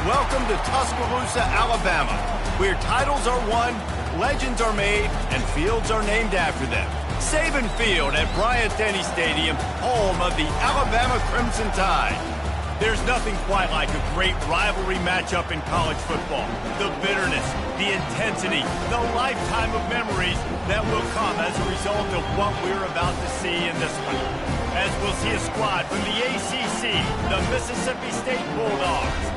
Welcome to Tuscaloosa, Alabama, where titles are won, legends are made, and fields are named after them. Saban Field at Bryant-Denny Stadium, home of the Alabama Crimson Tide. There's nothing quite like a great rivalry matchup in college football. The bitterness, the intensity, the lifetime of memories that will come as a result of what we're about to see in this one. As we'll see a squad from the ACC, the Mississippi State Bulldogs,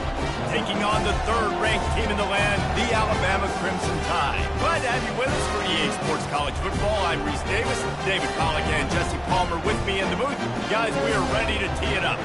taking on the third-ranked team in the land, the Alabama Crimson Tide. Glad to have you with us for EA Sports College Football. I'm Reese Davis, David Pollack and Jesse Palmer with me in the booth. Guys, we are ready to tee it up.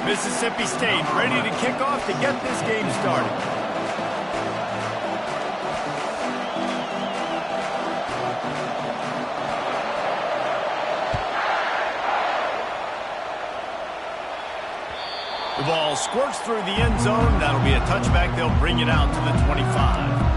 Mississippi State ready to kick off to get this game started. The ball squirts through the end zone. That'll be a touchback. They'll bring it out to the 25.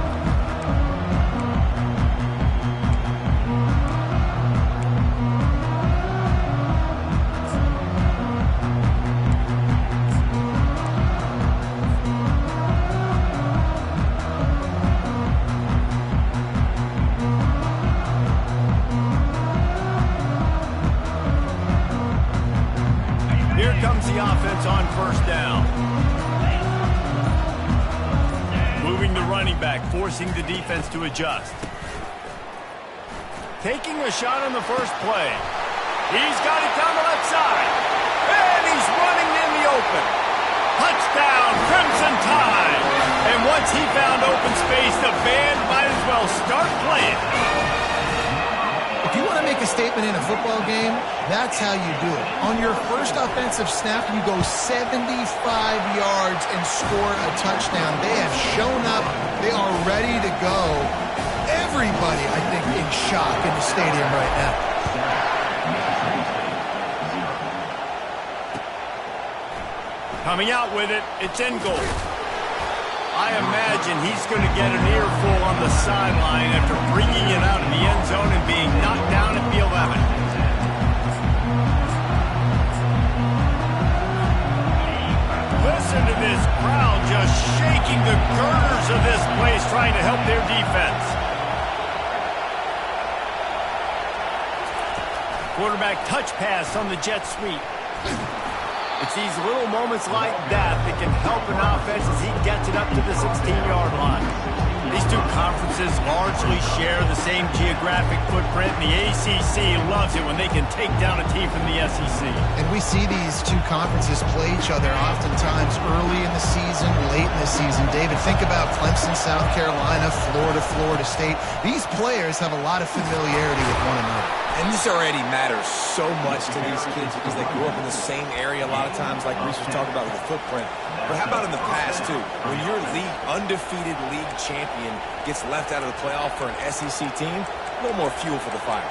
The offense on first down. Moving the running back, forcing the defense to adjust. Taking a shot on the first play. He's got it down the left side. And he's running in the open. Touchdown, Crimson Tide. And once he found open space, the band might as well start playing. If you want to make a statement in a football game, that's how you do it. On your first offensive snap, you go 75 yards and score a touchdown. They have shown up. They are ready to go. Everybody, I think, in shock in the stadium right now. Coming out with it, it's in goal. I imagine he's going to get an earful on the sideline after bringing it out of the end zone and being knocked down at the 11. Listen to this crowd just shaking the girders of this place trying to help their defense. Quarterback touch pass on the jet sweep. It's these little moments like that that can help an offense as he gets it up to the 16-yard line. These two conferences largely share the same geographic footprint, and the ACC loves it when they can take down a team from the SEC. And we see these two conferences play each other oftentimes early in the season, late in the season. David, think about Clemson, South Carolina, Florida, Florida State. These players have a lot of familiarity with one another. And this already matters so much to these kids because they grew up in the same area a lot of times, like Reese was talking about with the footprint. But how about in the past, too? When your undefeated league champion gets left out of the playoff for an SEC team, a little more fuel for the fire.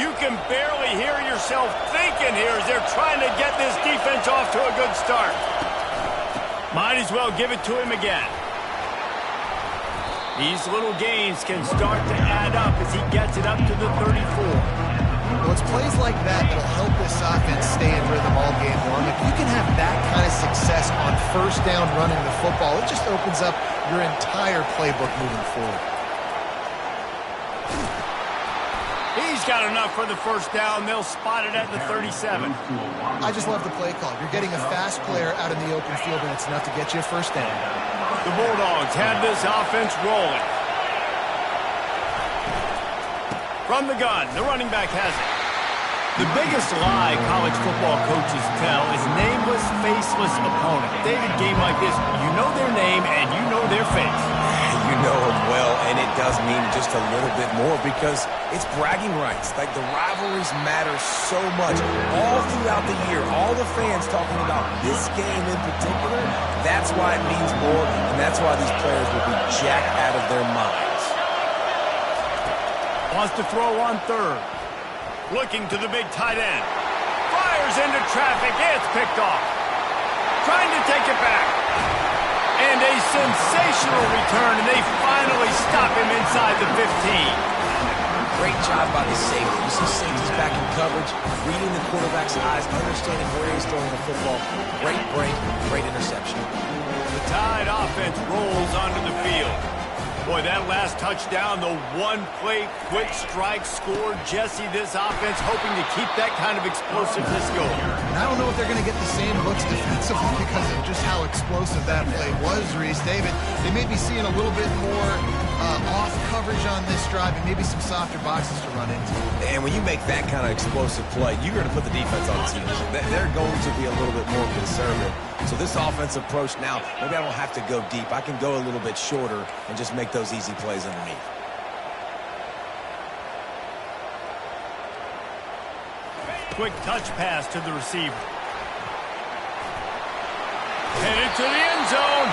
You can barely hear yourself thinking here as they're trying to get this defense off to a good start. Might as well give it to him again. These little gains can start to add up as he gets it up to the 34. Well, it's plays like that that'll help this offense stay in rhythm all game long. If you can have that kind of success on first down running the football, it just opens up your entire playbook moving forward. He's got enough for the first down. They'll spot it at the 37. I just love the play call. You're getting a fast player out in the open field, and it's enough to get you a first down. The Bulldogs have this offense rolling. From the gun, the running back has it. The biggest lie college football coaches tell is nameless, faceless opponent. David, game like this, you know their name and you know their face. You know him well, and it does mean just a little bit more because it's bragging rights. Like, the rivalries matter so much. All throughout the year, all the fans talking about this game in particular, that's why it means more, and that's why these players will be jacked out of their minds. Wants to throw on third. Looking to the big tight end. Fires into traffic. It's picked off. Trying to take it back. And a sensational return, and they finally stop him inside the 15. Great job by the safety. You see safeties back in coverage, reading the quarterback's eyes, understanding where he's throwing the football. Great break, great interception. The Tide offense rolls onto the field. Boy, that last touchdown, the one-play quick strike score. Jesse, this offense hoping to keep that kind of explosiveness going. And I don't know if they're going to get the same looks defensively because of just how explosive that play was, Reese. David, they may be seeing a little bit more off coverage on this drive and maybe some softer boxes to run into. And when you make that kind of explosive play, you're going to put the defense on its heels. They're going to be a little bit more conservative. So this offensive approach now, maybe I don't have to go deep. I can go a little bit shorter and just make those easy plays underneath. Quick touch pass to the receiver. Headed to the end zone.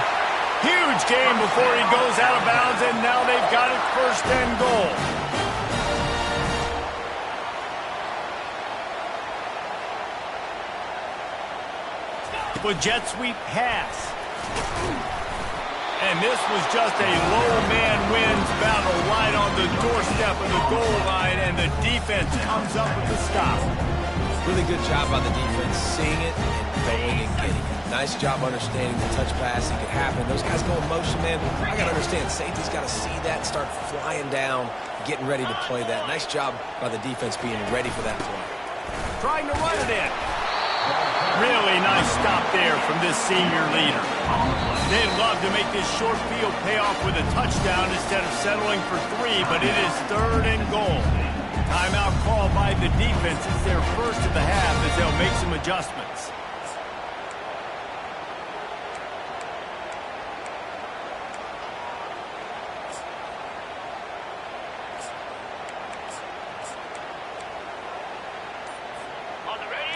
Huge game before he goes out of bounds, and now they've got it first and goal. With jet sweep pass. And this was just a low man wins battle right on the doorstep of the goal line, and the defense comes up with the stop. Really good job by the defense, seeing it and going and getting it. Nice job understanding the touch passing could happen. Those guys go in motion, man. I got to understand, safety's got to see that and start flying down, getting ready to play that. Nice job by the defense being ready for that play. Trying to run it in. Really nice stop there from this senior leader. They'd love to make this short field pay off with a touchdown instead of settling for 3, but it is third and goal. Timeout called by the defense. It's their first of the half as they'll make some adjustments.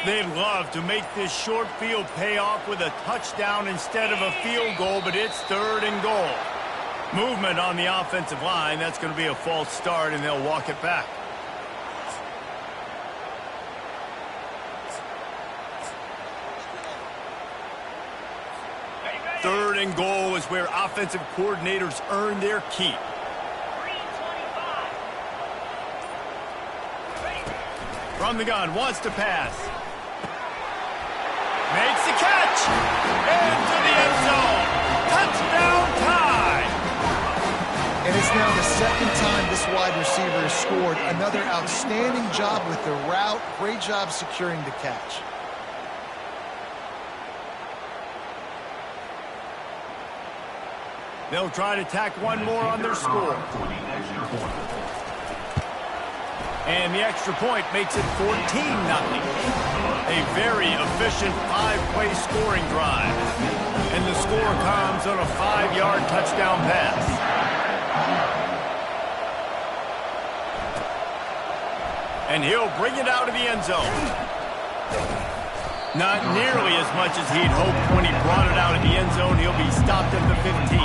They'd love to make this short field pay off with a touchdown instead of a field goal, but it's third and goal. Movement on the offensive line. That's going to be a false start, and they'll walk it back. Third and goal is where offensive coordinators earn their keep. From the gun, wants to pass. Makes the catch. Into the end zone. Touchdown Tide. And it's now the second time this wide receiver has scored. Another outstanding job with the route. Great job securing the catch. They'll try to tack one more on their score. And the extra point makes it 14-0. A very efficient 5-play scoring drive. And the score comes on a 5-yard touchdown pass. And he'll bring it out of the end zone. Not nearly as much as he'd hoped when he brought it out of the end zone. He'll be stopped at the 15.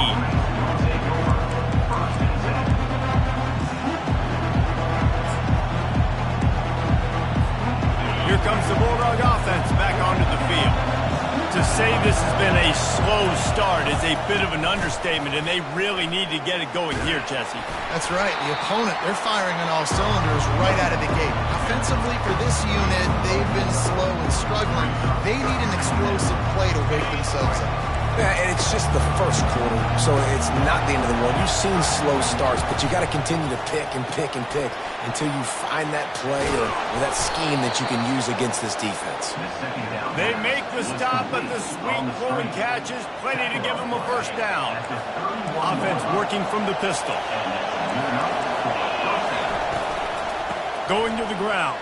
Here comes the Bulldog offense back onto the field. To say this has been a slow start is a bit of an understatement, and they really need to get it going here, Jesse. That's right. The opponent, they're firing on all cylinders right out of the gate. Offensively, for this unit, they've been slow and struggling. They need an explosive play to wake themselves up. Yeah, and it's just the first quarter, so it's not the end of the world. You've seen slow starts, but you got to continue to pick and pick and pick until you find that play or that scheme that you can use against this defense. They make the stop, but the sweet throwing catch is plenty to give them a first down. Offense working from the pistol. Going to the ground.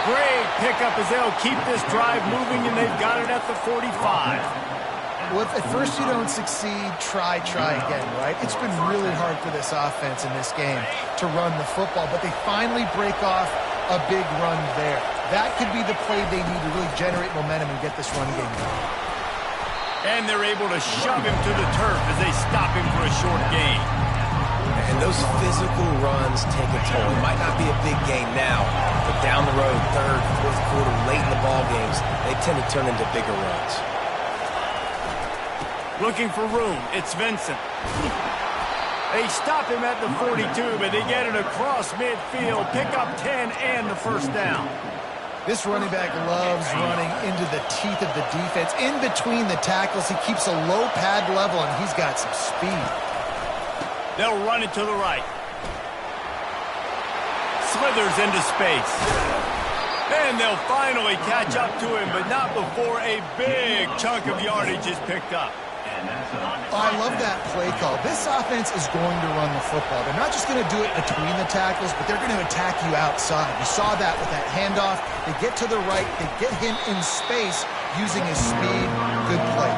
Great pickup as they'll keep this drive moving, and they've got it at the 45. Well, if at first you don't succeed, try again, right? It's been really hard for this offense in this game to run the football, but they finally break off a big run there. That could be the play they need to really generate momentum and get this run game going. And they're able to shove him to the turf as they stop him for a short gain. And those physical runs take a toll. It might not be a big gain now, but down the road, third, fourth quarter, late in the ball games, they tend to turn into bigger runs. Looking for room, it's Vincent. They stop him at the 42, but they get it across midfield, pick up 10 and the first down. This running back loves running into the teeth of the defense. In between the tackles, he keeps a low pad level, and he's got some speed. They'll run it to the right. Slithers into space. And they'll finally catch up to him, but not before a big chunk of yardage is picked up. I love that play call. This offense is going to run the football. They're not just going to do it between the tackles, but they're going to attack you outside. You saw that with that handoff. They get to the right. They get him in space using his speed. Good play.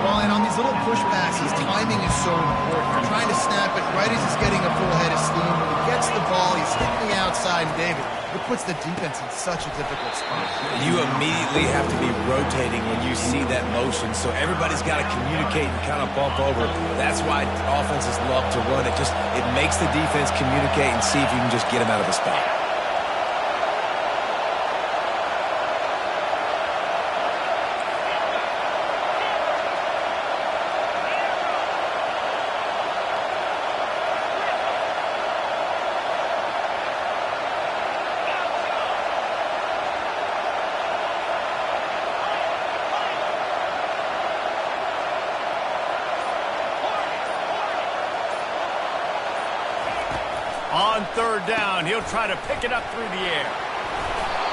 Well, and on these little push passes, timing is so important. You're trying to snap it right as he's getting a full head of steam. When he gets the ball, he's hitting the outside, and David, it puts the defense in such a difficult spot. You immediately have to be rotating when you see that motion, so everybody's got to communicate and kind of bump over. That's why offenses love to run it. It makes the defense communicate and see if you can just get them out of the spot. On third down, he'll try to pick it up through the air.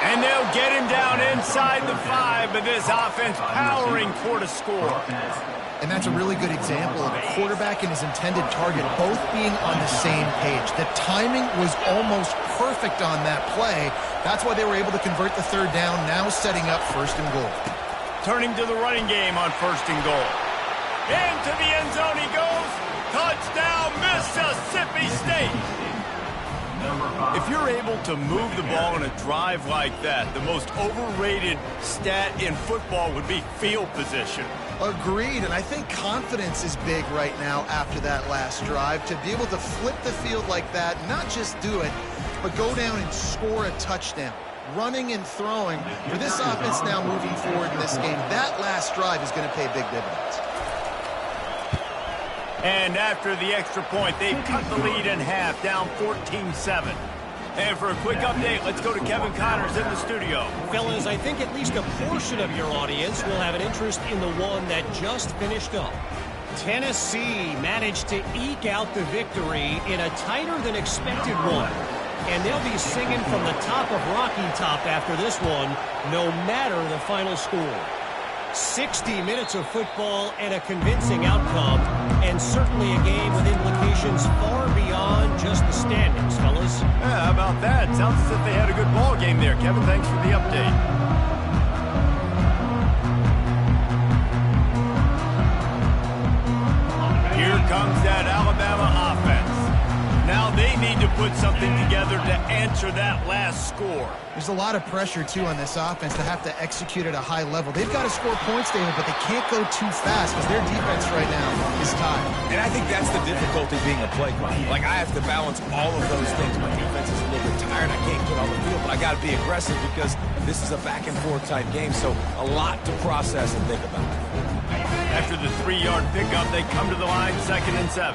And they'll get him down inside the 5, but this offense powering toward a score. And that's a really good example of a quarterback and his intended target both being on the same page. The timing was almost perfect on that play. That's why they were able to convert the third down, now setting up first and goal. Turning to the running game on first and goal. Into the end zone he goes. Touchdown, Mississippi State. If you're able to move the ball in a drive like that, the most overrated stat in football would be field position. Agreed, and I think confidence is big right now after that last drive. To be able to flip the field like that, not just do it, but go down and score a touchdown. Running and throwing, for this offense now moving forward in this game, that last drive is going to pay big dividends. And after the extra point, they've cut the lead in half, down 14-7. And for a quick update, let's go to Kevin Connors in the studio. Fellas, I think at least a portion of your audience will have an interest in the one that just finished up. Tennessee managed to eke out the victory in a tighter than expected one. And they'll be singing from the top of Rocky Top after this one, no matter the final score. 60 minutes of football and a convincing outcome, and certainly a game with implications far beyond just the standings, fellas. Yeah, how about that? Sounds as if they had a good ball game there. Kevin, thanks for the update. Here comes that Alabama offense. Now they need to put something together to answer that last score. There's a lot of pressure, too, on this offense to have to execute at a high level. They've got to score points, David, but they can't go too fast because their defense right now is tied. And I think that's the difficulty being a play caller. Like, I have to balance all of those things. My defense is a little bit tired. I can't get on the field, but I got to be aggressive because this is a back-and-forth type game, so a lot to process and think about. After the 3-yard pickup, they come to the line, 2nd and 7.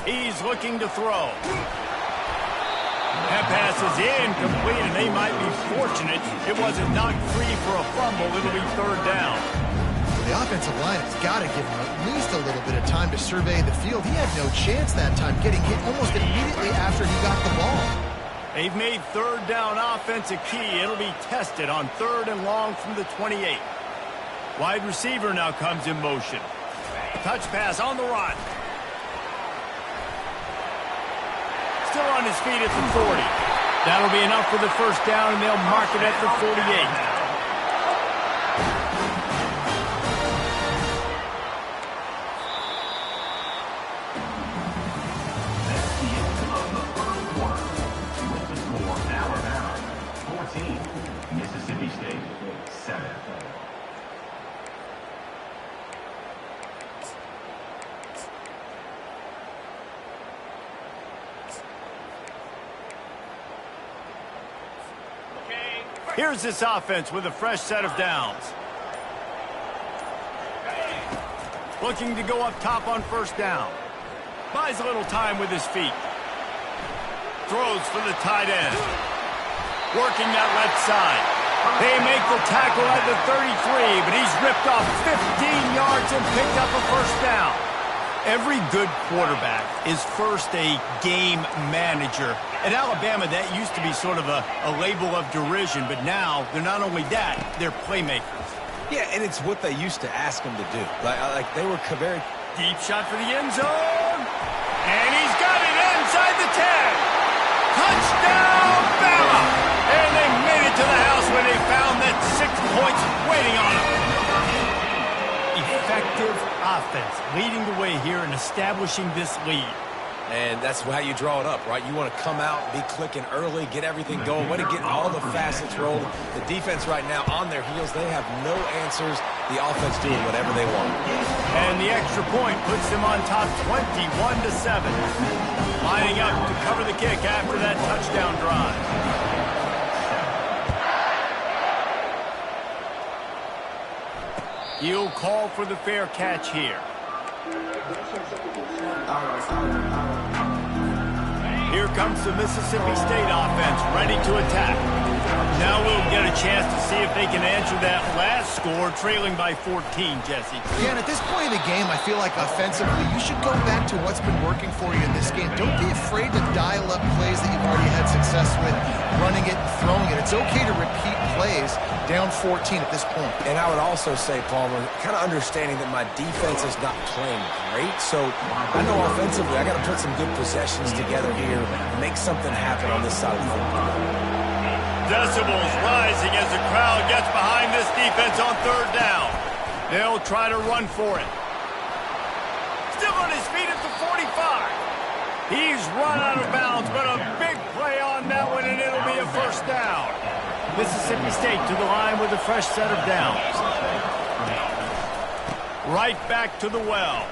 He's looking to throw. That pass is incomplete, and they might be fortunate it wasn't knocked free for a fumble. It'll be third down. The offensive line has got to give him at least a little bit of time to survey the field. He had no chance that time, getting hit almost immediately after he got the ball. They've made third down offense a key. It'll be tested on 3rd and long from the 28. Wide receiver now comes in motion. Touch pass on the run. Still on his feet at the 40. That'll be enough for the first down, and they'll mark it at the 48. Mississippi State, 7. Here's this offense with a fresh set of downs. Looking to go up top on first down. Buys a little time with his feet. Throws for the tight end. Working that left side. They make the tackle at the 33, but he's ripped off 15 yards and picked up a first down. Every good quarterback is first a game manager. At Alabama, that used to be sort of a label of derision, but now they're not only that, they're playmakers. Yeah, and it's what they used to ask them to do. Like they were very... Deep shot for the end zone. And he's got it inside the 10. Touchdown, Bama! And they made it to the house when they found that 6 points waiting on them. Effective offense leading the way here and establishing this lead. And that's how you draw it up, right? You want to come out, be clicking early, get everything going, want to get all the facets rolling. The defense right now on their heels, they have no answers. The offense doing whatever they want. And the extra point puts them on top 21-7. Lining up to cover the kick after that touchdown drive. He'll call for the fair catch here. Here comes the Mississippi State offense, ready to attack. Now we'll get a chance to see if they can answer that last score, trailing by 14, Jesse. Yeah, and at this point in the game, I feel like offensively, you should go back to what's been working for you in this game. Don't be afraid to dial up plays that you've already had success with, running it and throwing it. It's okay to repeat plays down 14 at this point. And I would also say, Palmer, kind of understanding that my defense is not playing great, so I know offensively I got to put some good possessions together here and make something happen on this side of the football. Decibels rising as the crowd gets behind this defense on third down. They'll try to run for it. Still on his feet at the 45. He's run out of bounds, but a big play on that one, and it'll be a first down. Mississippi State to the line with a fresh set of downs. Right back to the well.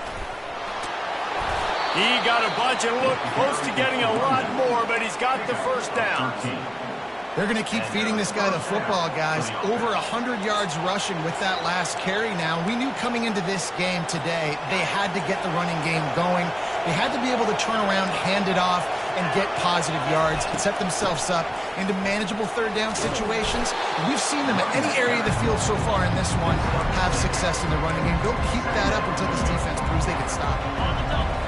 He got a bunch and looked close to getting a lot more, but he's got the first down. They're going to keep feeding this guy the football, guys. Over 100 yards rushing with that last carry now. We knew coming into this game today, they had to get the running game going. They had to be able to turn around, hand it off, and get positive yards and set themselves up into manageable third down situations. We've seen them at any area of the field so far in this one have success in the running game. They'll keep that up until this defense proves they can stop it.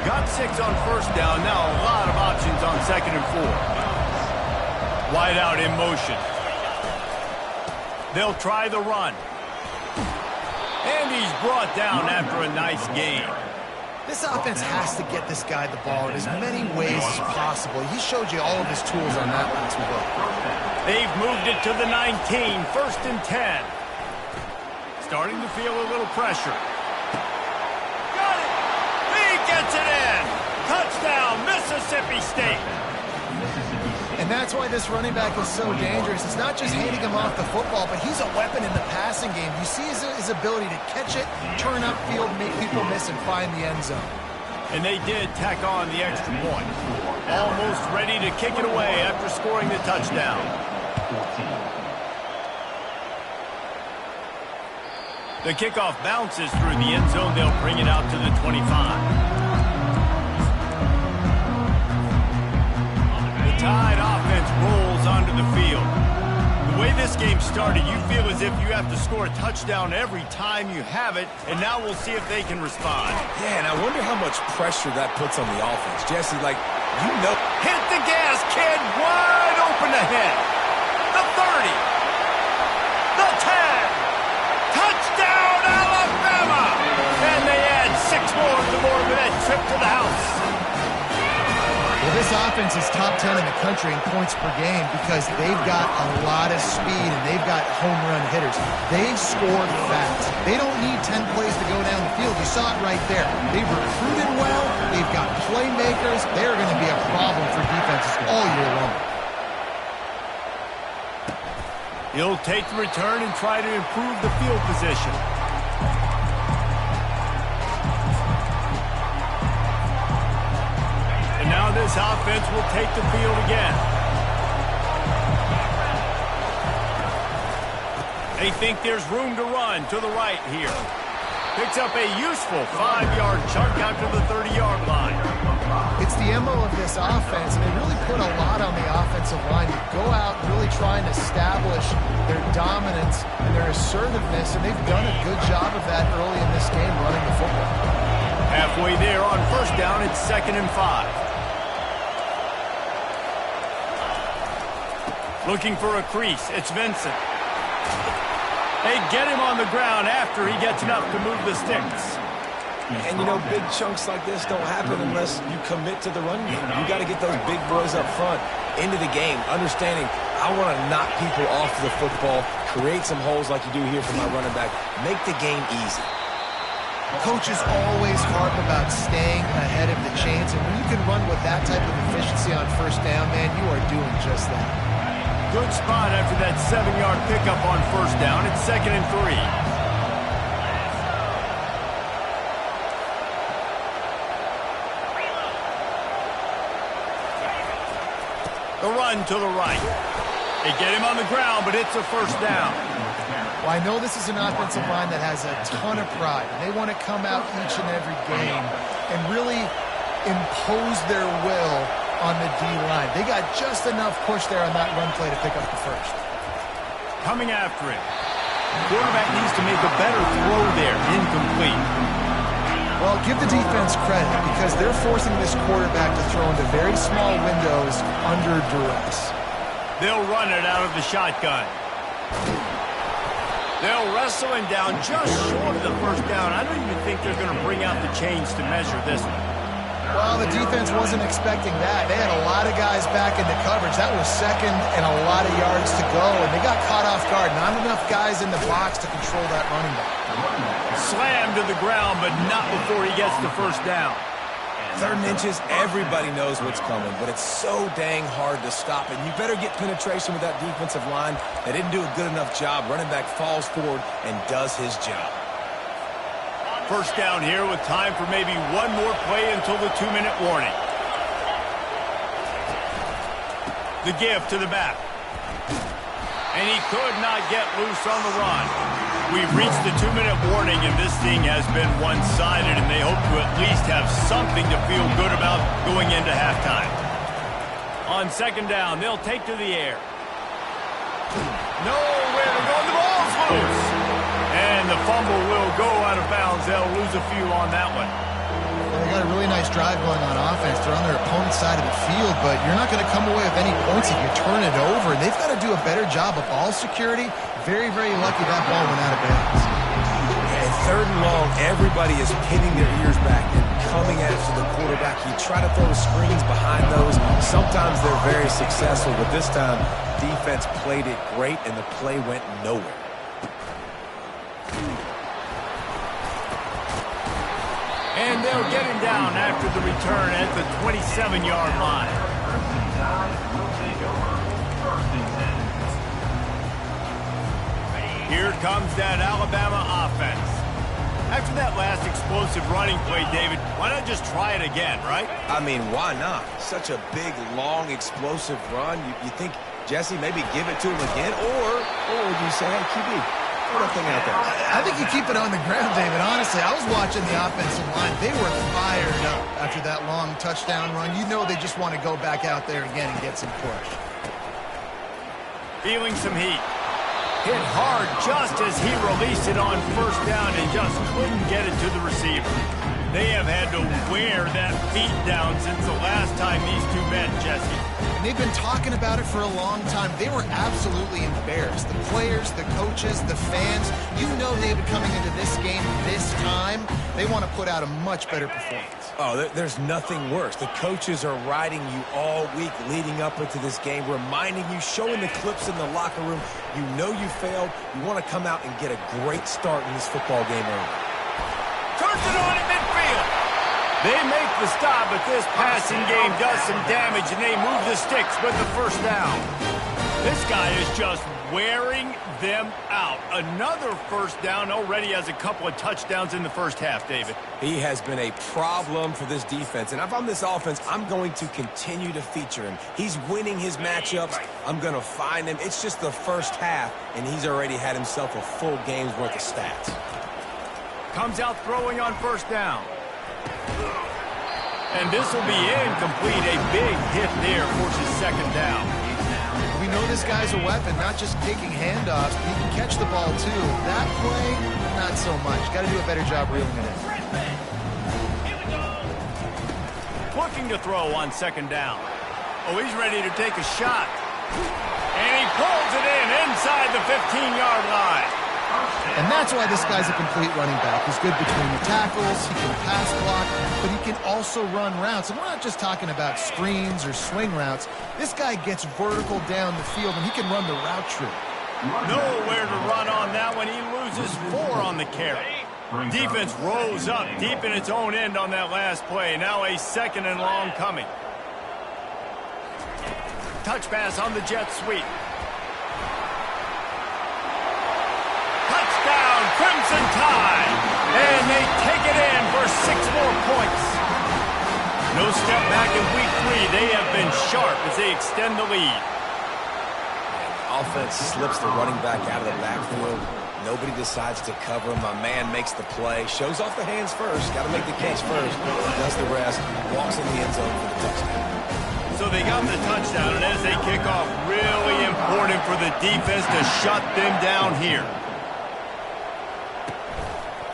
Got 6 on first down. Now a lot of options on 2nd and 4. Wide out in motion. They'll try the run. And he's brought down after a nice gain. This offense has to get this guy the ball in as many ways as possible. He showed you all of his tools on that last play. They've moved it to the 19, 1st and 10. Starting to feel a little pressure. Got it! He gets it in! Touchdown, Mississippi State! And that's why this running back is so dangerous. It's not just handing him off the football, but he's a weapon in the passing game. You see his ability to catch it, turn upfield, make people miss, and find the end zone. And they did tack on the extra point. Almost ready to kick it away after scoring the touchdown. The kickoff bounces through the end zone. They'll bring it out to the 25. Tide offense rolls onto the field. The way this game started, you feel as if you have to score a touchdown every time you have it, and now we'll see if they can respond. Yeah, and I wonder how much pressure that puts on the offense. Jesse, like, you know. Hit the gas, kid. Wide open ahead. The 30. The 10. Touchdown, Alabama! And they add 6 more to the board with that trip to the house. Well, this offense is top 10 in the country in points per game because they've got a lot of speed and they've got home run hitters. They score fast. They don't need 10 plays to go down the field. You saw it right there. They've recruited well. They've got playmakers. They're going to be a problem for defenses all year long. He'll take the return and try to improve the field position. And now this offense will take the field again. They think there's room to run to the right here. Picks up a useful 5-yard chunk out to the 30-yard line. It's the MO of this offense, and they really put a lot on the offensive line to go out and really try and establish their dominance and their assertiveness, and they've done a good job of that early in this game running the football. Halfway there on first down, it's 2nd and 5. Looking for a crease, it's Vincent. They get him on the ground after he gets enough to move the sticks. And, you know, big chunks like this don't happen unless you commit to the run game. You got to get those big boys up front into the game, understanding I want to knock people off the football, create some holes like you do here for my running back, make the game easy. Coaches always harp about staying ahead of the chains, and when you can run with that type of efficiency on first down, man, you are doing just that. Good spot after that 7-yard pickup on first down. It's 2nd and 3. The run to the right. They get him on the ground, but it's a first down. Well, I know this is an offensive line that has a ton of pride. They want to come out each and every game and really impose their will on the D-line. They got just enough push there on that run play to pick up the first. Coming after it. Quarterback needs to make a better throw there. Incomplete. Well, give the defense credit because they're forcing this quarterback to throw into very small windows under duress. They'll run it out of the shotgun. They'll wrestle him down just short of the first down. I don't even think they're going to bring out the chains to measure this one. Well, the defense wasn't expecting that. They had a lot of guys back into coverage. That was second and a lot of yards to go, and they got caught off guard. Not enough guys in the box to control that running back. Slammed to the ground, but not before he gets the first down. 3rd and inches, everybody knows what's coming, but it's so dang hard to stop it. You better get penetration with that defensive line. They didn't do a good enough job. Running back falls forward and does his job. First down here with time for maybe one more play until the 2-minute warning. The give to the back. And he could not get loose on the run. We've reached the 2-minute warning, and this thing has been one-sided, and they hope to at least have something to feel good about going into halftime. On 2nd down, they'll take to the air. Nowhere to go. The ball's loose. And the fumble will go out of bounds. They'll lose a few on that one. Well, they got a really nice drive going on offense. They're on their opponent's side of the field, but you're not going to come away with any points if you turn it over. They've got to do a better job of ball security. Very, very lucky that ball went out of bounds. And 3rd and long, everybody is pinning their ears back and coming after the quarterback. You try to throw screens behind those. Sometimes they're very successful, but this time, defense played it great, and the play went nowhere. And they'll get him down after the return at the 27-yard line. Here comes that Alabama offense. After that last explosive running play, David, why not just try it again, right? I mean, why not? Such a big, long, explosive run. You think, Jesse, maybe give it to him again? Or would you say, hey, QB, throw that thing out there? I think you keep it on the ground, David. Honestly, I was watching the offensive line. They were fired up after that long touchdown run. You know they just want to go back out there again and get some push. Feeling some heat. Hit hard just as he released it on first down and just couldn't get it to the receiver. They have had to wear that beat down since the last time these two met, Jesse. And they've been talking about it for a long time. They were absolutely embarrassed. The players, the coaches, the fans, you know they've been coming into this game this time they want to put out a much better performance. Oh, there's nothing worse. The coaches are riding you all week leading up into this game, reminding you, showing the clips in the locker room. You know you failed. You want to come out and get a great start in this football game early. Turns it on at midfield. They make the stop, but this passing game does some damage, and they move the sticks with the first down. This guy is just wearing them out. Another first down, already has a couple of touchdowns in the first half, David. He has been a problem for this defense, and if I'm this offense, I'm going to continue to feature him. He's winning his matchups. I'm going to find him. It's just the first half, and he's already had himself a full game's worth of stats. Comes out throwing on first down. And this will be incomplete. A big hit there, forces second down. We know this guy's a weapon, not just taking handoffs, but he can catch the ball too. That play, not so much. Got to do a better job reeling it in. Looking to throw on second down. Oh, he's ready to take a shot. And he pulls it in inside the 15-yard line. And that's why this guy's a complete running back. He's good between the tackles, he can pass block, but he can also run routes. And we're not just talking about screens or swing routes. This guy gets vertical down the field, and he can run the route tree. Nowhere to run on that one. He loses 4 on the carry. Defense rose up deep in its own end on that last play. Now a second and long coming. Touch pass on the jet sweep. Touchdown, Crimson Tide. And they take it in for 6 more points. No step back in week 3. They have been sharp as they extend the lead. Offense slips the running back out of the backfield. Nobody decides to cover him. My man makes the play. Shows off the hands first. Got to make the catch first. Does the rest. Walks in the end zone for the touchdown. So they got the touchdown, and as they kick off, really important for the defense to shut them down here.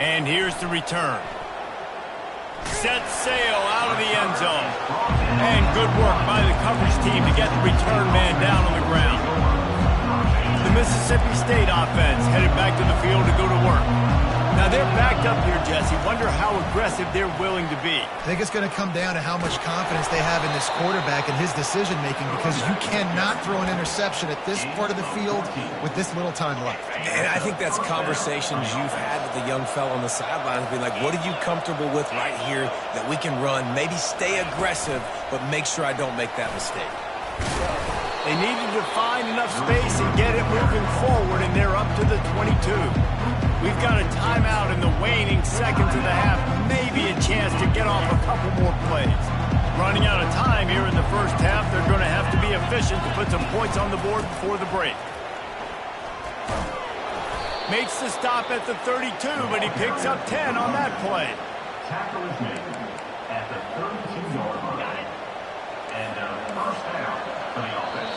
And here's the return. Set sail out of the end zone. And good work by the coverage team to get the return man down on the ground. The Mississippi State offense headed back to the field to go to work. Now they're backed up here, Jesse. Wonder how aggressive they're willing to be. I think it's going to come down to how much confidence they have in this quarterback and his decision-making, because you cannot throw an interception at this part of the field with this little time left. And I think that's conversations you've had with the young fella on the sidelines, being like, what are you comfortable with right here that we can run? Maybe stay aggressive, but make sure I don't make that mistake. They needed to find enough space and get it moving forward, and they're up to the 22. We've got a timeout in the waning seconds of the half, maybe a chance to get off a couple more plays. Running out of time here in the first half, they're going to have to be efficient to put some points on the board before the break. Makes the stop at the 32, but he picks up 10 on that play. Tackle is made at the 32-yard line. And first down for the offense.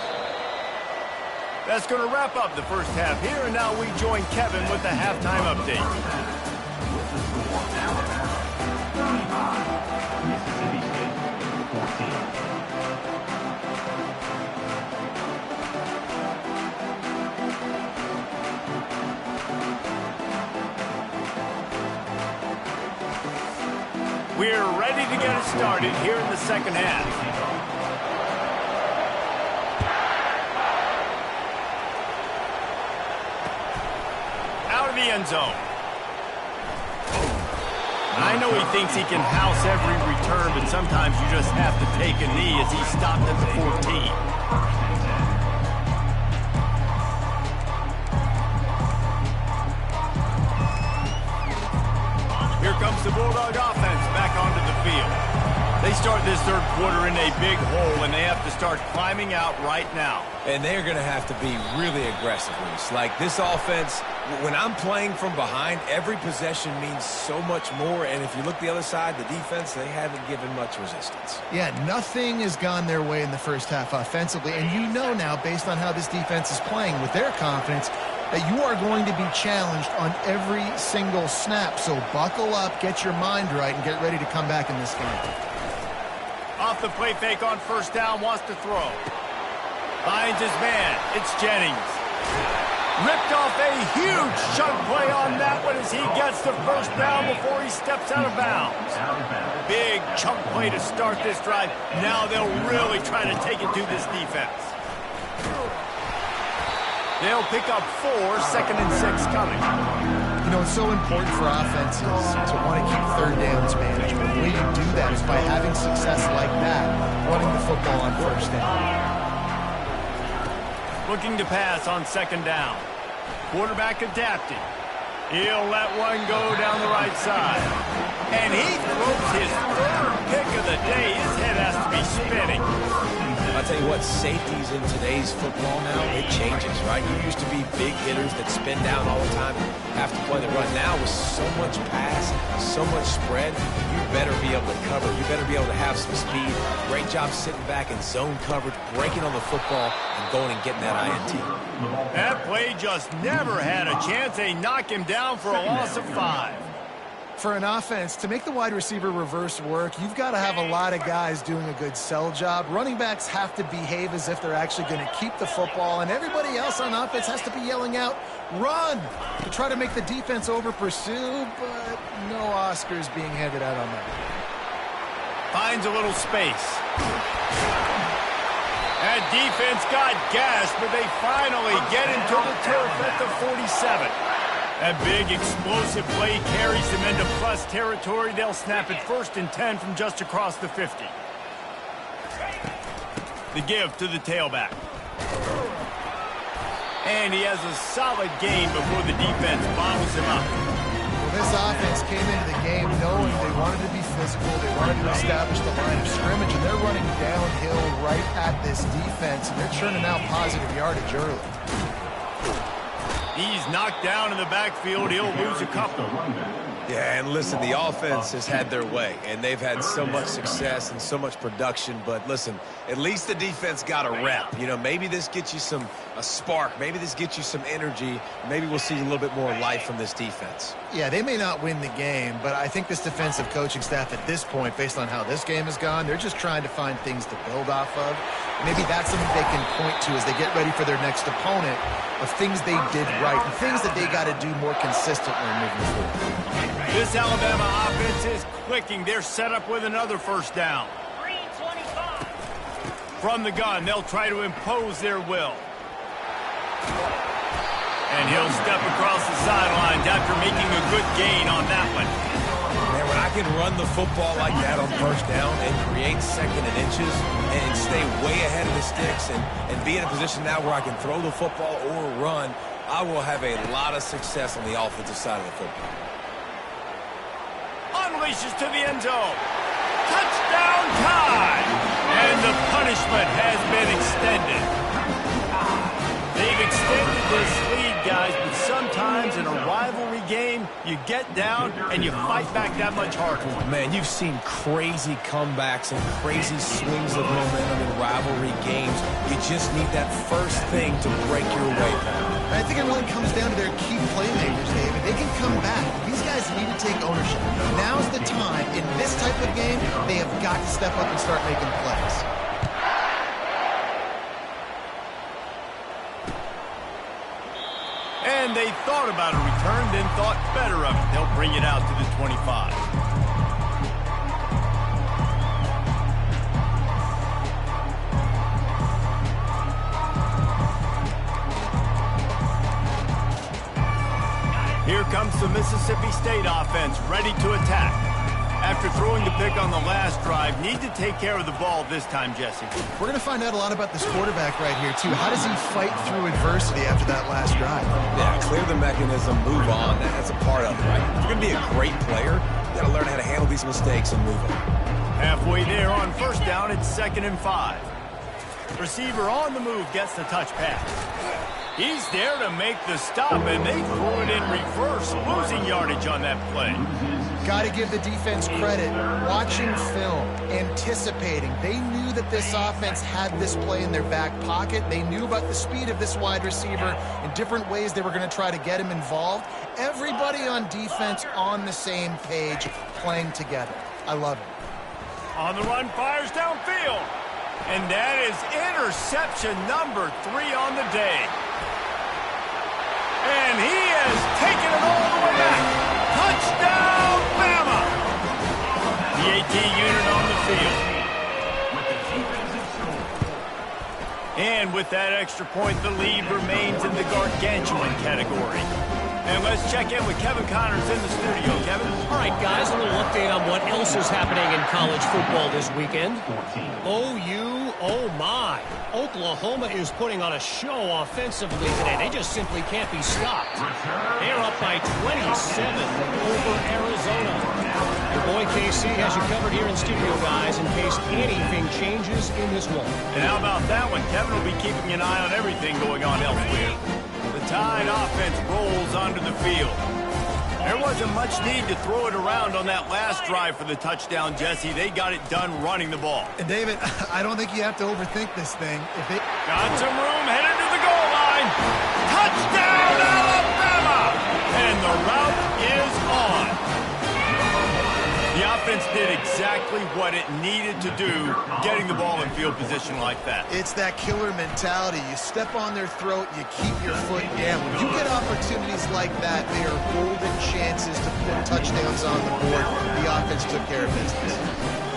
That's going to wrap up the first half here, and now we join Kevin with the halftime update. With the score, Alabama 35, Mississippi State 14. We're ready to get it started here in the second half. Out of the end zone. I know he thinks he can house every return, but sometimes you just have to take a knee as he stopped at the 14. Here comes the Bulldog offense back onto the field. They start this third quarter in a big hole, and they have to start climbing out right now. And they're going to have to be really aggressive, Reese. Like this offense, when I'm playing from behind, every possession means so much more. And if you look the other side, the defense, they haven't given much resistance. Yeah, nothing has gone their way in the first half offensively. And you know now, based on how this defense is playing with their confidence, that you are going to be challenged on every single snap. So buckle up, get your mind right, and get ready to come back in this game. Off the play fake on first down, wants to throw. Finds his man. It's Jennings. Ripped off a huge chunk play on that one as he gets the first down before he steps out of bounds. Big chunk play to start this drive. Now they'll really try to take it to this defense. They'll pick up 4, 2nd and 6 coming. You know, it's so important for offenses to want to keep third downs managed. But the way you do that is by having success like that, running the football on first down. Looking to pass on 2nd down. Quarterback adapted. He'll let one go down the right side. And he throws his 3rd pick of the day. His head has to be spinning. I'll tell you what, safeties in today's football now, it changes, right? You used to be big hitters that spin down all the time and have to play the run. Now with so much pass, so much spread, you better be able to cover. You better be able to have some speed. Great job sitting back in zone coverage, breaking on the football, and going and getting that INT. That play just never had a chance. They knock him down for a loss of 5. For an offense, to make the wide receiver reverse work, you've got to have a lot of guys doing a good sell job. Running backs have to behave as if they're actually going to keep the football, and everybody else on offense has to be yelling out, run, to try to make the defense over-pursue, but no Oscars being handed out on that. Finds a little space. That defense got gassed, but they finally get into the turf at the 47. That big explosive play carries them into plus territory. They'll snap it 1st and 10 from just across the 50. The give to the tailback. And he has a solid gain before the defense bottles him up. Well, this offense came into the game knowing they wanted to be physical, they wanted to establish the line of scrimmage, and they're running downhill right at this defense, and they're churning out positive yardage early. He's knocked down in the backfield. He'll lose a couple. Yeah, and listen, the offense has had their way, and they've had so much success and so much production. But listen, at least the defense got a rep. You know, maybe this gets you a spark. Maybe this gets you some energy. Maybe we'll see a little bit more life from this defense. Yeah, they may not win the game, but I think this defensive coaching staff at this point, based on how this game has gone, they're just trying to find things to build off of. Maybe that's something they can point to as they get ready for their next opponent, of things they did right and things that they got to do more consistently moving forward. This Alabama offense is clicking. They're set up with another 1st down. From the gun, they'll try to impose their will. And he'll step across the sidelines after making a good gain on that one. Man, when I can run the football like that on 1st down and create 2nd and inches and stay way ahead of the sticks and be in a position now where I can throw the football or run, I will have a lot of success on the offensive side of the football. Unleashes to the end zone. Touchdown time! And the punishment has been extended. They've extended this lead, guys, but sometimes in a rivalry game, you get down and you fight back that much harder. Man, you've seen crazy comebacks and crazy swings of momentum in rivalry games. You just need that first thing to break your way down. I think it really comes down to their key playmakers, David. They can come back. These guys need to take ownership. Now's the time. In this type of game, they have got to step up and start making plays. And they thought about a return, then thought better of it. They'll bring it out to the 25. Here comes the Mississippi State offense, ready to attack. After throwing the pick on the last drive, need to take care of the ball this time, Jesse. We're going to find out a lot about this quarterback right here, too. How does he fight through adversity after that last drive? Yeah, clear the mechanism, move on. That's a part of it, right? If you're going to be a great player, you got to learn how to handle these mistakes and move on. Halfway there on 1st down, it's 2nd and 5. Receiver on the move gets the touch pass. He's there to make the stop, and they throw it in reverse, losing yardage on that play. Got to give the defense credit. Watching film, anticipating. They knew that this offense had this play in their back pocket. They knew about the speed of this wide receiver in different ways they were going to try to get him involved. Everybody on defense on the same page, playing together. I love it. On the run, fires downfield. And that is interception number 3 on the day. And he has taken it all the way back. Touchdown, Bama! The AT unit on the field. And with that extra point, the lead remains in the gargantuan category. And let's check in with Kevin Connors in the studio. Kevin? All right, guys, a little update on what else is happening in college football this weekend. OU, oh my. Oklahoma is putting on a show offensively today. They just simply can't be stopped. They're up by 27 over Arizona. Your boy KC has you covered here in studio, guys, in case anything changes in this one. And how about that one? Kevin will be keeping an eye on everything going on elsewhere. The Tide offense rolls onto the field. There wasn't much need to throw it around on that last drive for the touchdown, Jesse. They got it done running the ball. And David, I don't think you have to overthink this thing. Got some room, headed to the goal line. Touchdown, Alabama! And the route is on. The offense did exactly what it needed to do, getting the ball in field position like that. It's that killer mentality. You step on their throat, you keep your foot down. When you get opportunities like that, they are golden chances to put touchdowns on the board. The offense took care of business.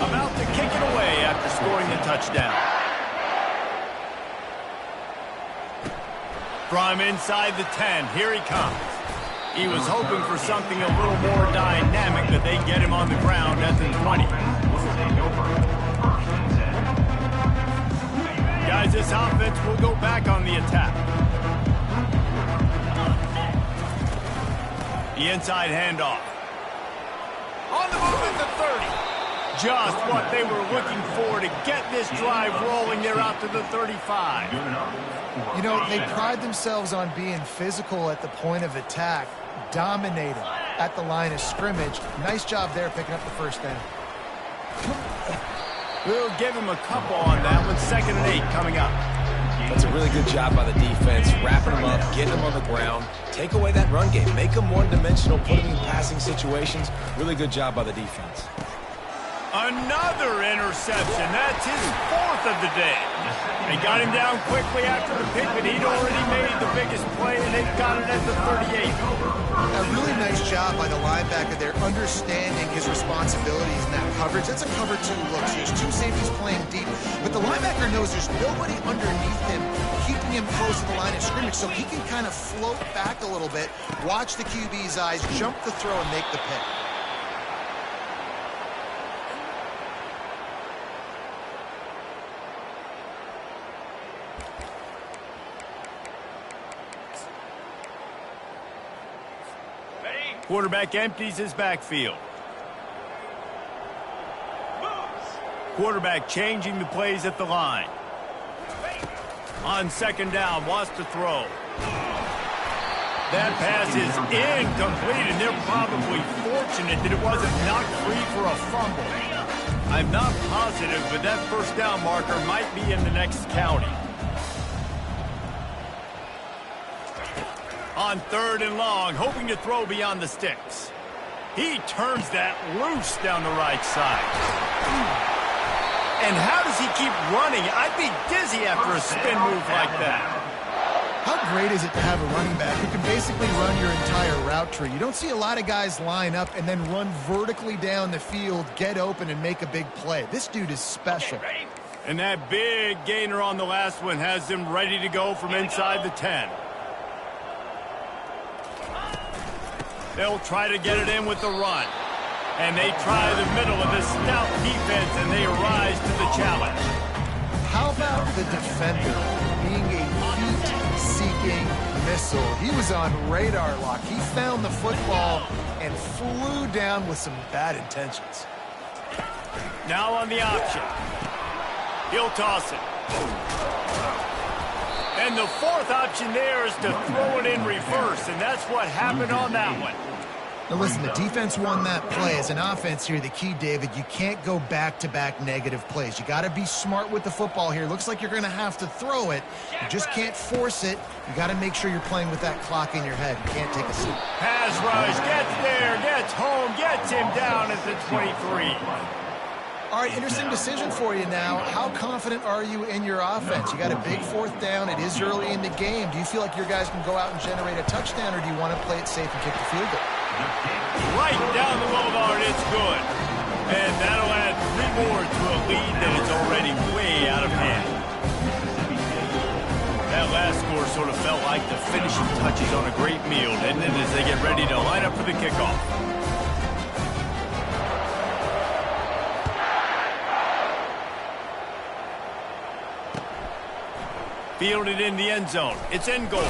About to kick it away after scoring the touchdown. From inside the 10, here he comes. He was hoping for something a little more dynamic, but they get him on the ground at the 20. Guys, this offense will go back on the attack. The inside handoff. On the move at the 30. Just what they were looking for to get this drive rolling. They're out to the 35. You know, they pride themselves on being physical at the point of attack, dominating at the line of scrimmage. Nice job there picking up the first down. We'll give him a couple on that one. 2nd and 8 coming up. That's a really good job by the defense, wrapping them up, getting them on the ground. Take away that run game. Make them one-dimensional, put them in passing situations. Really good job by the defense. Another interception. That's his 4th of the day. They got him down quickly after the pick, but he'd already made the biggest play, and they got it at the 38. A really nice job by the linebacker there, understanding his responsibilities in that coverage. That's a cover 2 look. So there's 2 safeties playing deep, but the linebacker knows there's nobody underneath him, keeping him close to the line of scrimmage, so he can kind of float back a little bit, watch the QB's eyes, jump the throw, and make the pick. Quarterback empties his backfield. Quarterback changing the plays at the line. On 2nd down, wants to throw. That pass is incomplete, and they're probably fortunate that it wasn't knocked free for a fumble. I'm not positive, but that 1st down marker might be in the next county. On 3rd and long, hoping to throw beyond the sticks. He turns that loose down the right side. And how does he keep running? I'd be dizzy after a spin move like that. How great is it to have a running back who can basically run your entire route tree? You don't see a lot of guys line up and then run vertically down the field, get open, and make a big play. This dude is special. And that big gainer on the last one has him ready to go from inside the 10. They'll try to get it in with the run. And they try the middle of this stout defense, and they rise to the challenge. How about the defender being a heat-seeking missile? He was on radar lock. He found the football and flew down with some bad intentions. Now on the option. He'll toss it. And the 4th option there is to throw it in reverse, and that's what happened on that one. Now listen, the defense won that play. As an offense here, the key, David, you can't go back-to-back negative plays. You got to be smart with the football here. Looks like you're going to have to throw it. You just can't force it. You got to make sure you're playing with that clock in your head. You can't take a seat. Pass rush, gets there, gets home, gets him down at the 23. All right, interesting decision for you now. How confident are you in your offense? You got a big fourth down. It is early in the game. Do you feel like your guys can go out and generate a touchdown, or do you want to play it safe and kick the field goal? Right down the boulevard, it's good. And that'll add 3 more to a lead that is already way out of hand. That last score sort of felt like the finishing touches on a great meal, didn't it, as they get ready to line up for the kickoff. Fielded in the end zone. It's in goal.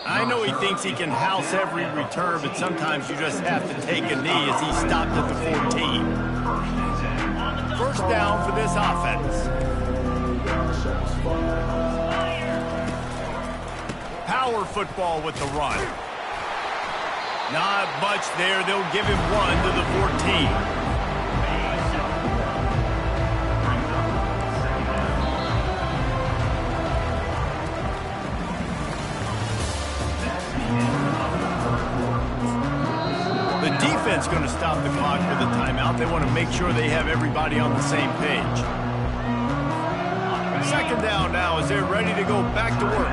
I know he thinks he can house every return, but sometimes you just have to take a knee as he stopped at the 14. First down for this offense. Power football with the run. Not much there. They'll give him 1 to the 14. Defense going to stop the clock with a timeout. They want to make sure they have everybody on the same page. Second down now as they're ready to go back to work.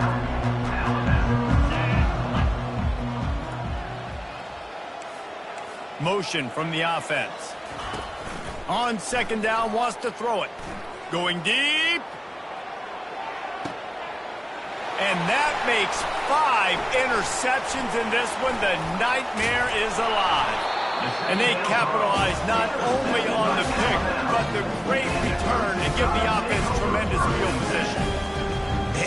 Motion from the offense. On second down, wants to throw it. Going deep. And that makes 5 interceptions in this one. The nightmare is alive. And they capitalize not only on the pick, but the great return to give the offense tremendous field position.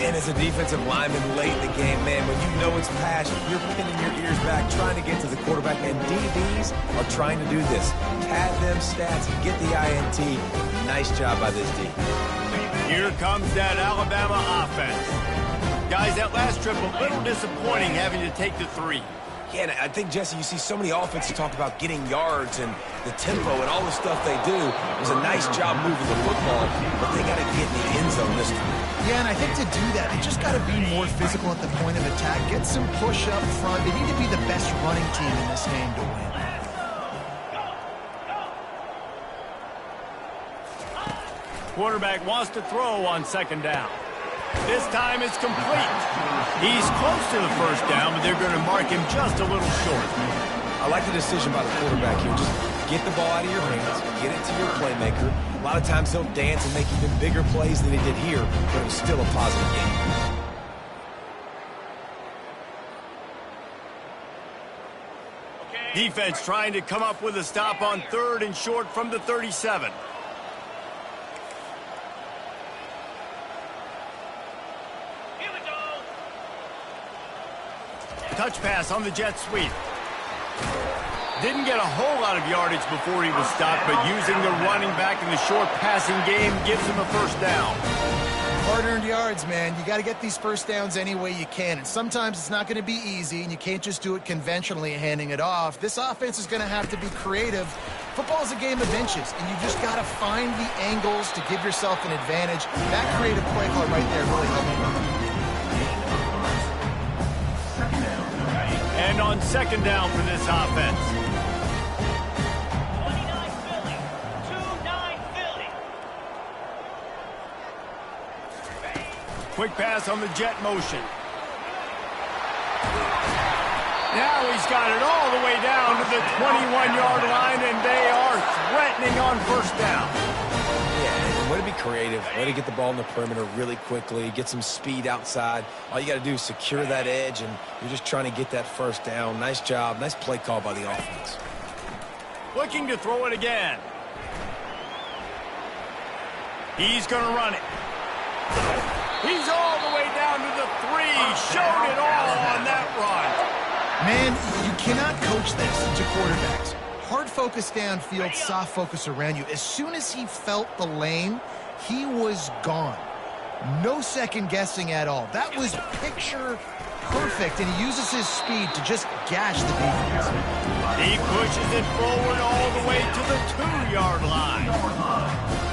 And as a defensive lineman late in the game, man, when you know it's pass, you're pinning your ears back, trying to get to the quarterback. And DBs are trying to do this. Pad them stats, get the INT. Nice job by this D. Here comes that Alabama offense. Guys, that last trip, a little disappointing having to take the 3. Yeah, and I think, Jesse, you see so many offenses talk about getting yards and the tempo and all the stuff they do. It was a nice job moving the football, but they got to get in the end zone this time. Yeah, and I think to do that, they just got to be more physical at the point of attack, get some push up front. They need to be the best running team in this game to win. Quarterback wants to throw on second down. This time it's complete. He's close to the first down, but they're going to mark him just a little short. I like the decision by the quarterback here. Just get the ball out of your hands, get it to your playmaker. A lot of times he'll dance and make even bigger plays than he did here, but it was still a positive game. Defense trying to come up with a stop on 3rd and short from the 37. Touch pass on the jet sweep. Didn't get a whole lot of yardage before he was stopped, but using the running back in the short passing game gives him a first down. Hard-earned yards, man. You got to get these first downs any way you can. And sometimes it's not going to be easy, and you can't just do it conventionally handing it off. This offense is going to have to be creative. Football is a game of inches, and you just got to find the angles to give yourself an advantage. That creative play call right there really helped. And on second down for this offense. 29 Philly. 2-9 Philly. Quick pass on the jet motion. Now he's got it all the way down to the 21-yard line, and they are threatening on first down. Yeah, way to be creative. Way to get the ball in the perimeter really quickly, get some speed outside. All you got to do is secure that edge, and you're just trying to get that first down. Nice job. Nice play call by the offense. Looking to throw it again. He's going to run it. He's all the way down to the 3. Showed it all on that run. Man, you cannot coach this to quarterbacks. Hard focus downfield, soft focus around you. As soon as he felt the lane, he was gone. No second guessing at all. That was picture perfect, and he uses his speed to just gash the defense. He pushes it forward all the way to the 2-yard line. You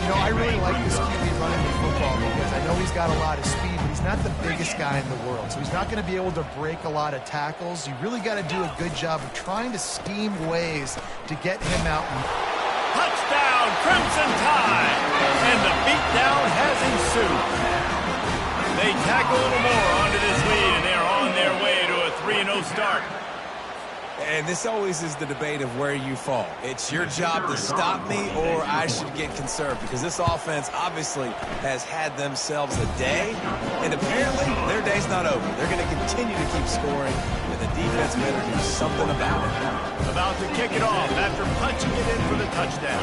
know, I really like this QB running the football because I know he's got a lot of speed, but he's not the biggest guy in the world. So he's not going to be able to break a lot of tackles. You really got to do a good job of trying to scheme ways to get him out. Touchdown! touchdown, Crimson Tide! And the beatdown has ensued. They tack a little more onto this lead, and they're on their way to a 3-0 start. And this always is the debate of where you fall. It's your job to stop me, or I should get conserved, because this offense obviously has had themselves a day, and apparently their day's not over. They're going to continue to keep scoring, and the defense better do something about it. About to kick it off after punching it in for the touchdown.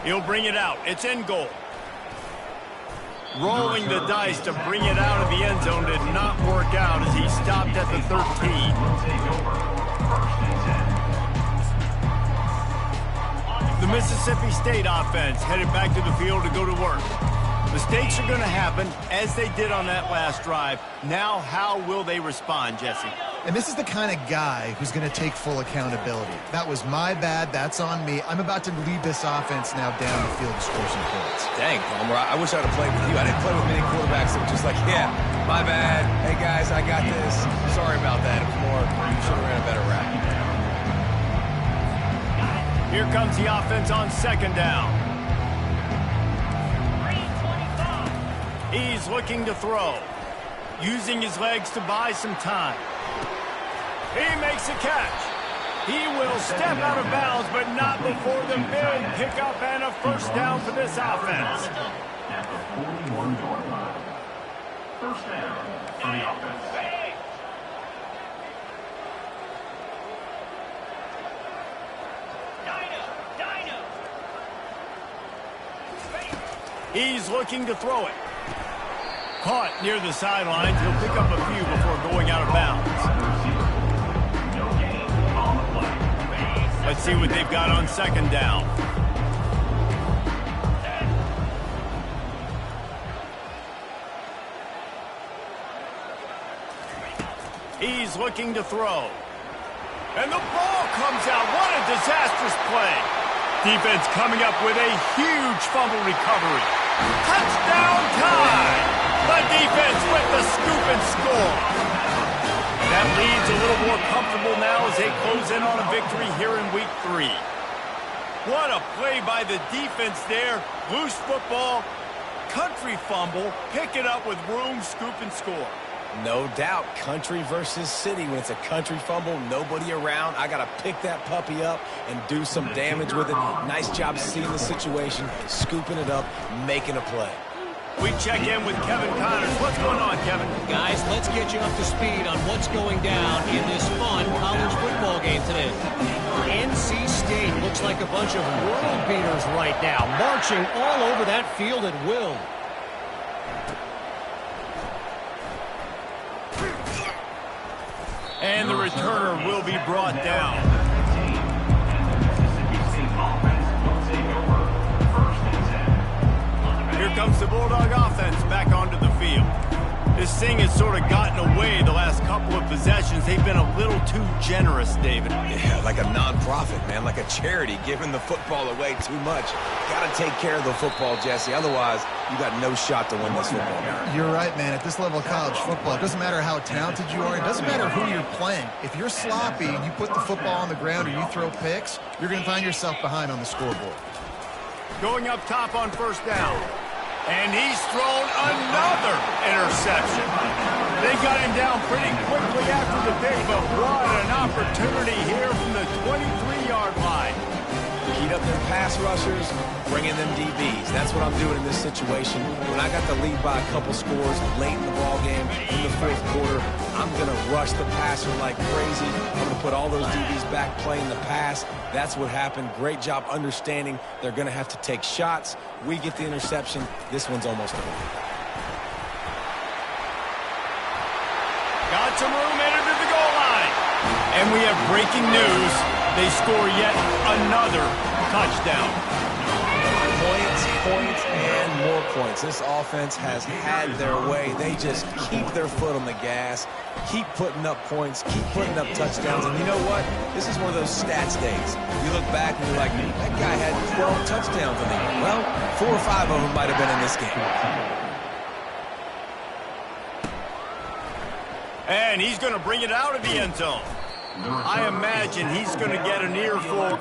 He'll bring it out. It's in goal. Rolling the dice to bring it out of the end zone did not work out as he stopped at the 13. The Mississippi State offense headed back to the field to go to work. Mistakes are going to happen, as they did on that last drive. Now, how will they respond, Jesse? And this is the kind of guy who's going to take full accountability. That was my bad. That's on me. I'm about to lead this offense now down the field to score some points. Dang, Palmer, I wish I would have played with you. I didn't play with many quarterbacks that were just like, yeah, my bad. Hey, guys, I got this. Sorry about that. It was more, you should have ran a better route. Here comes the offense on second down. He's looking to throw, using his legs to buy some time. He makes a catch. He will step out of bounds, but not before the big pickup and a first down for this offense. At the 41-yard line. First down for the offense. He's looking to throw it. Caught near the sidelines. He'll pick up a few before going out of bounds. Let's see what they've got on second down. He's looking to throw. And the ball comes out. What a disastrous play. Defense coming up with a huge fumble recovery. Touchdown time! The defense with the scoop and score. That lead's a little more comfortable now as they close in on a victory here in week 3. What a play by the defense there. Loose football, country fumble, pick it up with room, scoop and score. No doubt, country versus city. When it's a country fumble, nobody around. I got to pick that puppy up and do some damage with it. Nice job seeing the situation, scooping it up, making a play. We check in with Kevin Connors. What's going on, Kevin? Guys, let's get you up to speed on what's going down in this fun college football game today. NC State looks like a bunch of world beaters right now, marching all over that field at will. And the returner will be brought down. Here comes the Bulldog offense back onto the field. This thing has sort of gotten away the last couple of possessions. They've been a little too generous, David. Yeah, like a non-profit, man, like a charity, giving the football away too much. Got to take care of the football, Jesse. Otherwise, you got no shot to win this football game. You're right, man. At this level of college football, it doesn't matter how talented you are. It doesn't matter who you're playing. If you're sloppy and you put the football on the ground or you throw picks, you're going to find yourself behind on the scoreboard. Going up top on first down. And he's thrown another interception. They got him down pretty quickly after the pick, but what an opportunity here from the 23-yard line. Heat up their pass rushers, bring in them DBs. That's what I'm doing in this situation. When I got the lead by a couple scores late in the ballgame, in the fourth quarter, I'm going to rush the passer like crazy. I'm going to put all those DBs back playing the pass. That's what happened. Great job understanding they're going to have to take shots. We get the interception. This one's almost over. Got some room headed to the goal line. And we have breaking news. They score yet another touchdown. Points, and more points. This offense has had their way. They just keep their foot on the gas, keep putting up points, keep putting up touchdowns. And you know what? This is one of those stats days. You look back and you're like, that guy had 12 touchdowns in the year. Well, 4 or 5 of them might have been in this game. And he's going to bring it out of the end zone. I imagine he's going to get an earful